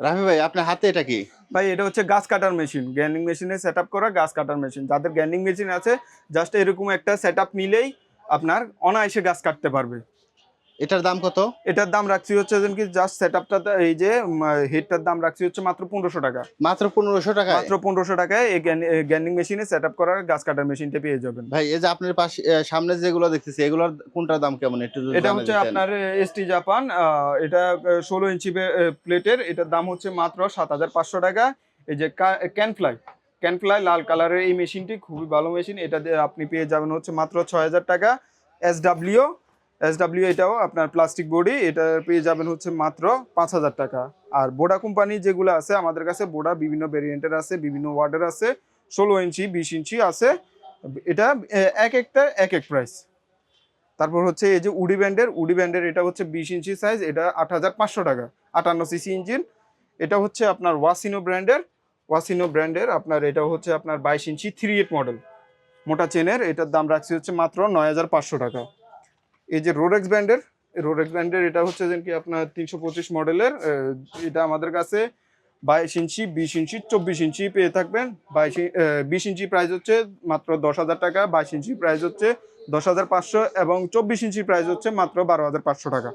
রাফি ভাই আপনার হাতে এটা কি? ভাই এটা হচ্ছে গাছ কাটার মেশিন, গ্যান্ডিং মেশিনে সেট আপ করা গাছ কাটার মেশিন। যাদের গ্যান্ডিং মেশিন আছে জাস্ট এরকম একটা সেট আপ নিলেই আপনার অনায়াসে গাছ কাটতে পারবে। এটার দাম কত? এটার দাম রাখছি হচ্ছে যেন কি জাস্ট সেট আপটা, এই যে হেডটার দাম রাখছি হচ্ছে মাত্র 1500 টাকা। মাত্র 1500 টাকায়? মাত্র 1500 টাকায় এই গ্যান্ডিং মেশিনে সেট আপ করার গাছ কাটার মেশিনটা পেয়ে যাবেন। ভাই এই যে আপনার পাশে সামনে যেগুলো দেখতেছি এগুলোর কোনটার দাম কেমন একটু যদি এটা জানা হচ্ছে দিতেন। আপনার এসটি জাপান, এটা 16 ইঞ্চি প্লেটের। এটার দাম হচ্ছে মাত্র 7500 টাকা। এই যে ক্যানফ্লাই লাল কালারের এই মেশিনটি খুবই ভালো মেশিন, এটা দিয়ে আপনি পেয়ে যাবেন হচ্ছে মাত্র 6000 টাকা। এসডাব্লিউ এসডাব্লিউ এটাও আপনার প্লাস্টিক বডি, এটা পেয়ে যাবেন হচ্ছে মাত্র 5000 টাকা। আর বোডা কোম্পানি যেগুলো আছে আমাদের কাছে, বোডা বিভিন্ন ভেরিয়েন্টের আছে, বিভিন্ন ওয়ার্ডের আছে, 16 ইঞ্চি 20 ইঞ্চি আছে। এটা এক একটা এক এক প্রাইস। তারপর হচ্ছে এই যে উডি ব্যান্ডের এটা হচ্ছে 20 ইঞ্চি সাইজ, এটা 8500 টাকা, 58 সিসি ইঞ্জিন। এটা হচ্ছে আপনার ওয়াসিনো ব্র্যান্ডের আপনার, এটা হচ্ছে আপনার 22 ইঞ্চি 3.8 মডেল, মোটা চেনের। এটার দাম রাখছি হচ্ছে মাত্র 9500 টাকা। এই যে রোডেক্স ব্র্যান্ডের এটা হচ্ছে যে কি আপনার 325 মডেলের, এটা আমাদের কাছে 22 ইঞ্চি 20 ইঞ্চি 24 ইঞ্চি পেয়ে থাকবেন। 20 ইঞ্চি প্রাইস হচ্ছে মাত্র 10,000 টাকা, 22 ইঞ্চি প্রাইস হচ্ছে 10,500, এবং 24 ইঞ্চি প্রাইস হচ্ছে মাত্র 12,500 টাকা।